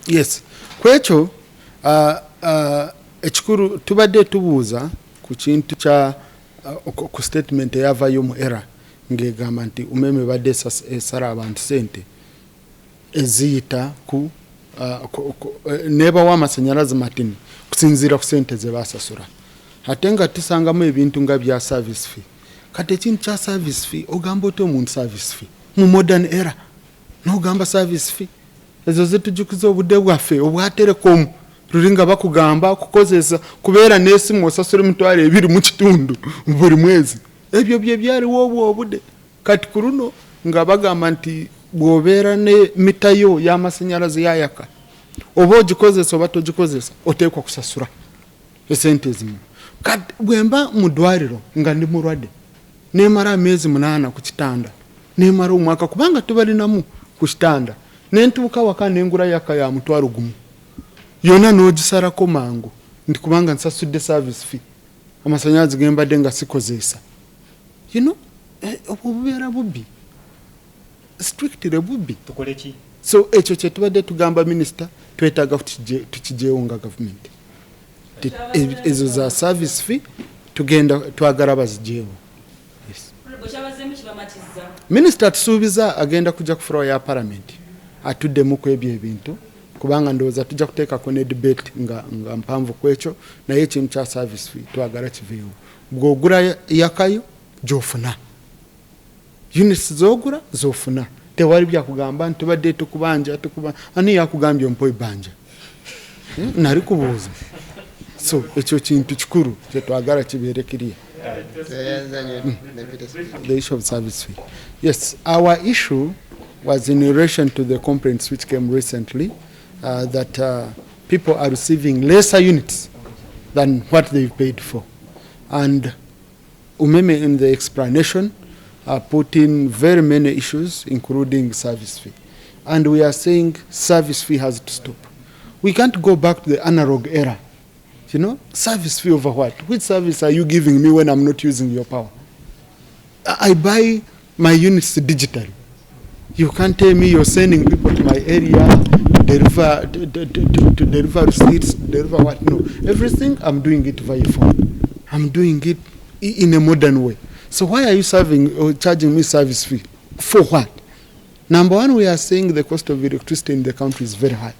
Yes. Kwekyo ekikuru tubadde tubuuza ku kintu kya ku statement eyavayo mu era ng'egamba nti umeme badde esala abantu sente eziyita ku nebawa amasanyalaze matini kusinziira ku sente ze basasula ate nga tusangamu ebintu nga bya service fee kati ekintu kya service fee ogamba oti omuntu service fee mu modern era n'ogamba service fee ezo zitujukiza obudde bwaffe obwa telecom lulinga bakugamba kukozesa kubeera n'esimu osasula emitwalo 2 mu kitundu buli mwezi ebyo bye byaliwo obudde kati ku luno nga bagamba nti bw'obeera ne mitayo y'amasanyalaze ya YAKA oba ogikozesa oba togikozesa oteekwa kusasula esente ezimu kati bwemba mu ddwaliro nga ndi mulwadde neemala amezi 8 ku kitanda neemala omwaka kubanga tubalinamu ku kitanda nentuuka waka nengula YAKA ya mutwalo gumu yona n'ogisalako mangu nti kubanga nsasudde service fee amasanyalaze gembadde nga sikozesa obubeera bubbi strictly bubbi tukoleki so ekyo kye tubadde tugamba minisita twetaaga tukijeewo nga gavumenti ezo za service fee tugenda twagala bazijeewo. Minisita tusuubiza agenda kujja ku floor ya palamenti atuddemu ku ebyo ebintu kubanga ndowooza tujja kuteekako ne debate nga mpanvu ku ekyo naye ekintu kya service fee twagala kiveewo bw'ogula YAKAyo gy'ofuna units z'ogula z'ofuna tewali byakugamba nti tubadde tukubanja ani yakugambye ompa ebbanja nali kubuuza so ekyo kintu kikulu kyetwagala kibeere kiriya. The issue of service fee. Yes, our issue was in relation to the complaints which came recently that people are receiving lesser units than what they've paid for. And Umeme in the explanation put in very many issues including service fee. And we are saying service fee has to stop. We can't go back to the analog era. Service fee over what? Which service are you giving me when I'm not using your power? I buy my units digitally. You can't tell me you're sending people to my area to deliver receipts, to deliver what? No. Everything, I'm doing it via phone. I'm doing it in a modern way. So why are you charging me service fee? For what? Number one, we are saying the cost of electricity in the country is very high.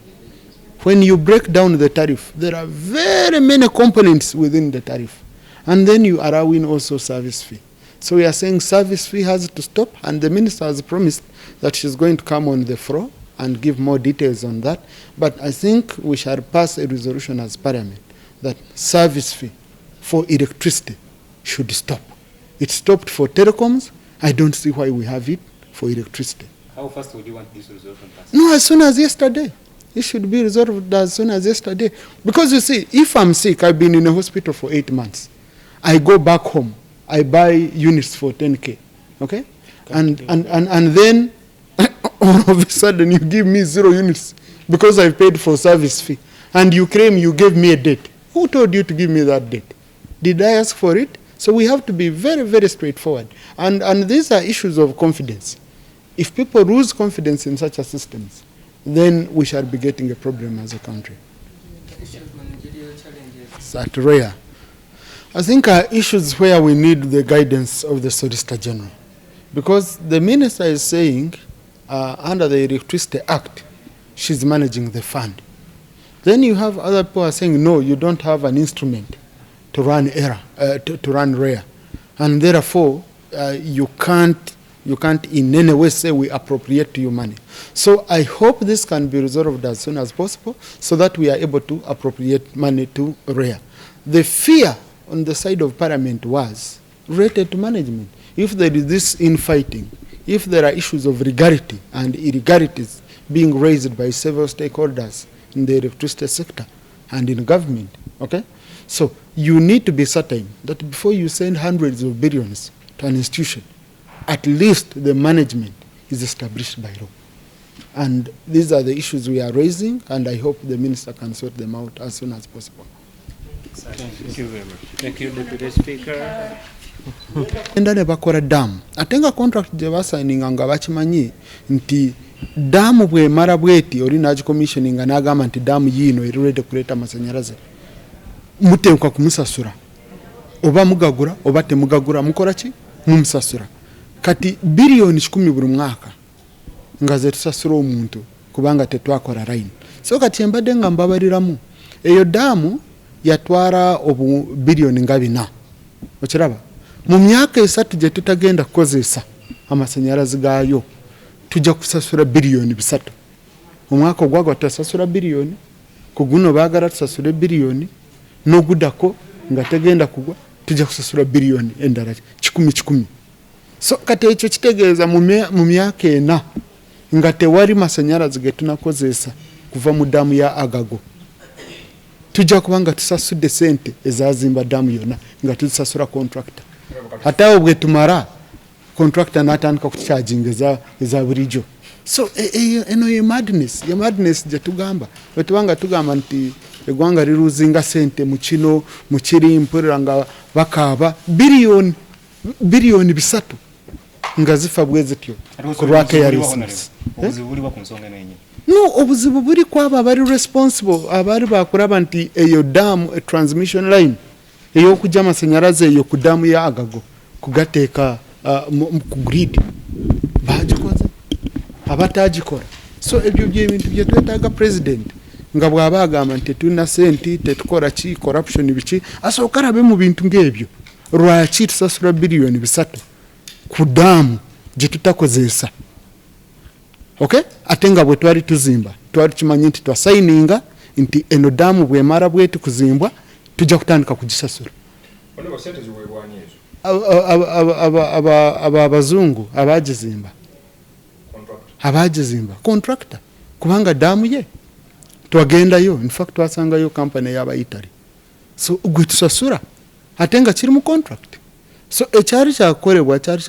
When you break down the tariff, there are very many components within the tariff. And then you allow in also service fee. So we are saying service fee has to stop, and the minister has promised that she's going to come on the floor and give more details on that. But I think we shall pass a resolution as parliament that service fee for electricity should stop. It stopped for telecoms. I don't see why we have it for electricity. How fast would you want this resolution passed? No, as soon as yesterday. It should be resolved as soon as yesterday. Because you see, if I'm sick, I've been in a hospital for 8 months. I go back home. I buy units for 10K. Okay? And then all of a sudden you give me 0 units because I paid for service fee. And you claim you gave me a date. Who told you to give me that date? Did I ask for it? So we have to be very, very straightforward. And these are issues of confidence. If people lose confidence in such a systems, then we shall be getting a problem as a country. It's at rare. I think issues where we need the guidance of the Solicitor General. Because the minister is saying, under the Electricity Act, she's managing the fund. Then you have other people are saying, no, you don't have an instrument to run to run REA. And therefore, you can't in any way say we appropriate to you money. So I hope this can be resolved as soon as possible so that we are able to appropriate money to REA. The fear on the side of Parliament was related to management. If there is this infighting, if there are issues of legality and irregularities being raised by several stakeholders in the electricity sector and in government, okay? So you need to be certain that before you send hundreds of billions to an institution, at least the management is established by law. And these are the issues we are raising, and I hope the minister can sort them out as soon as possible. Thank you very much. Thank you, Deputy Speaker. Enda ne bakola dam. Atenga contract je basigninga nga bakimanyi nti damu bwe mara bweti oli naji commissioning n'agamba nti damu yino eri ready kuleta amasanyalaze muteekwa kumusasura oba mugagura oba temugagura mukola ki mumusasura kati biliyoni 10 buli mwaka nga ze tusasura omuntu kubanga tetwakola line so kati embadde nga mbabaliramu eyo damu yatwara obu biliyoni nga 4 okiraba mu myaka 3 gye tutagenda kukozesa amasanyalaze gayo tujja kusasura biliyoni 3 omwaka ogwagwa tutasasura biliyoni kuguno baagala tusasure biliyoni n'ogudako nga tegenda kugwa tujja kusasura biliyoni endala 10 so kati ekyo kitegeeza mu myaka 4 nga tewali masanyalaze ge tunakozesa kuva mu damu ya Agago tujja kubanga tusasudde sente ezazimba damu yona nga tuzisasura contractor hata bwe tumara contractor natandika kucharging eza bulijjo so eno ye madness je tugamba wetubanga tugamba nti egwanga liruzinga sente mu kino mu kiri mpurira nga bakaba biliyoni 3 nga zifa bwezityo kulwake ya resource no obuzibu buri kwaba bari responsible abari bakuraba nti eyo damu a transmission line eyo kujja amasanyalaze eyo ku damu ya Agago kugateeka ku grid bagikoze abatagikora so ebyo by'ebintu bye twetaaga president nga bwaba agamba nti tuna senti tetukora ki corruption biki asooka arabe mu bintu ng'ebyo lwaki tusasura biliyoni 3 ku damu gye tutakozesa okay atenga bwe twali tuzimba twali kimanyi nti twasayininga nti eno damu bwe mara bwetu kuzimbwa tujja kutandika kugisasura abazungu abagizimba contractor kubanga damu ye twagendayo in fact twasangayo company yaba Italy so gwe tusasura atenga kiri mu contract so ekyari kyakolebwa cyari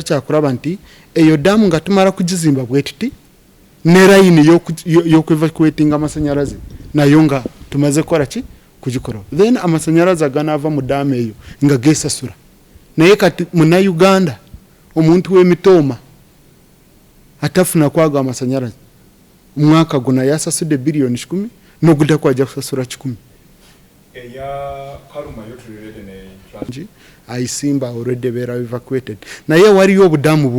kyakuraba nti eyo damu nga tumara kugizimba bwetuti ne line yo evacuating amasanyalaze nayo nga tumaze kora ki kugikora then amasanyalaze aganava mu damu eyo nga gesasura naye kati muna Uganda omuntu w'emitoma atafuna kwaga amasanyalaze umwaka guna yasasude biliyoni 10 n'ogudda kwaja kusasura 10 eya Karuma yotulirede ne tranji aisimba already bera evacuated naye waliyo obudamu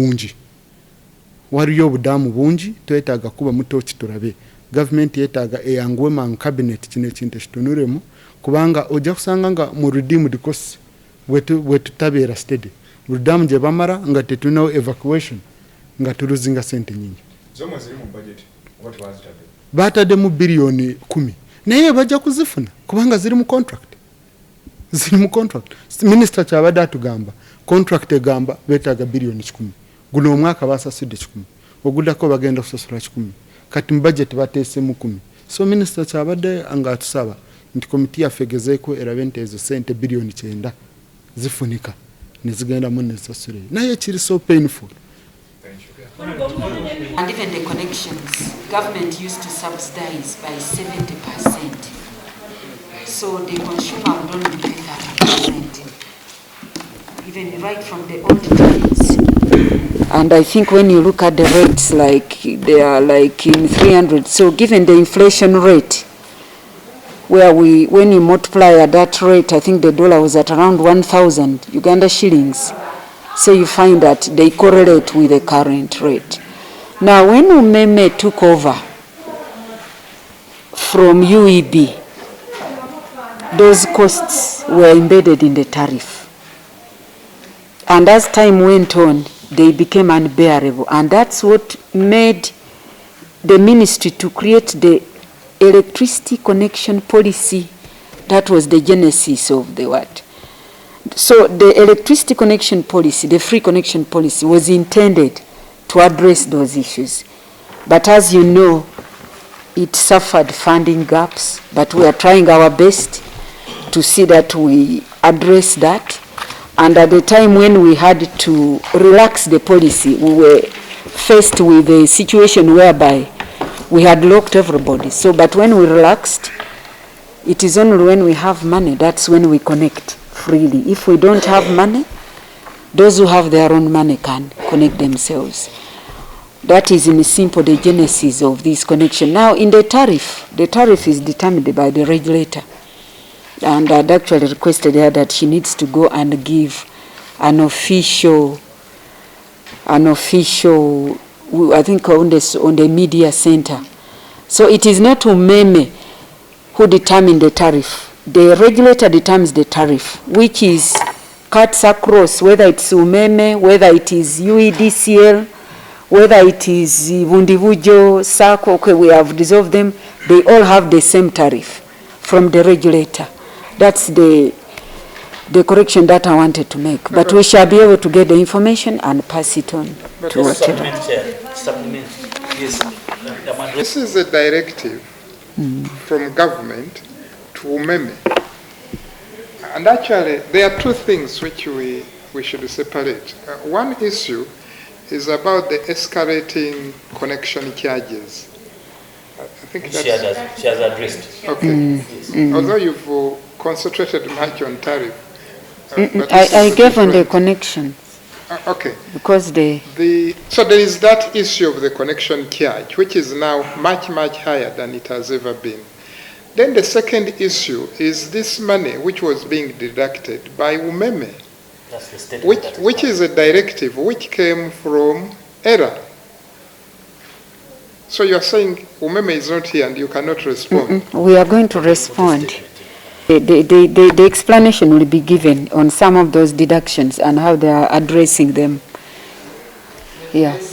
bungi twetaaga kuba mutoki turabe government yetaaga eyangwe man cabinet kine kintu kitunuremu kubanga ojja kusanga nga mu redeemed costs wetutabera steady rudamu je bamara nga tetunawo evacuation nga tuluzinga sente nyingi zomwe ziri mu budget what was it batade mu biliyoni 10 naye bajja kuzifuna kubanga ziri mu contract minister kyabadde atugamba contract egamba betaaga biliyoni 10 guno omwaka basasudde 10 ogudako bagenda kusasula 10 kati mu budget bateese mu 10 so minister kyabadde anga atusaba nti komiti yafegezeeko erabe nti ezo sente biliyoni 9 zifunika nezigenda mu nesasule naye kiri so painful. And even the connections, government used to subsidize by 70%. So the consumer would only pay 30%. Even right from the old times. And I think when you look at the rates, like they are like in 300. So given the inflation rate, where when you multiply at that rate, I think the dollar was at around 1,000 Uganda shillings. So you find that they correlate with the current rate. Now, when Umeme took over from UEB, those costs were embedded in the tariff. And as time went on, they became unbearable. And that's what made the ministry to create the electricity connection policy. That was the genesis of the what? So the electricity connection policy, the free connection policy, was intended to address those issues. But as you know, it suffered funding gaps, but we are trying our best to see that we address that. And at the time when we had to relax the policy, we were faced with a situation whereby we had locked everybody. So, but when we relaxed, it is only when we have money, that's when we connect freely. If we don't have money, Those who have their own money can connect themselves. That is in simple the genesis of this connection. Now in the tariff is determined by the regulator. And I'd actually requested her that she needs to go and give an official, I think on the media center. So it is not Umeme who determine the tariff. The regulator determines the tariff, which is cuts across, whether it's Umeme, whether it is UEDCL, whether it is Vundivujo, SACO, okay, we have dissolved them. They all have the same tariff from the regulator. That's the correction that I wanted to make. But we shall be able to get the information and pass it on to whatever. Supplement. Yes. This is a directive from government to Umeme. And actually, there are two things which we should separate. One issue is about the escalating connection charges. I think that's... She has addressed. Okay. Although you've concentrated much on tariff. I gave on the connection. Okay. Because so there is that issue of the connection charge, which is now much, much higher than it has ever been. Then the second issue is this money which was being deducted by Umeme, That's the statement which is a directive which came from ERA. So you are saying Umeme is not here and you cannot respond? We are going to respond. The explanation will be given on some of those deductions and how they are addressing them. Yes.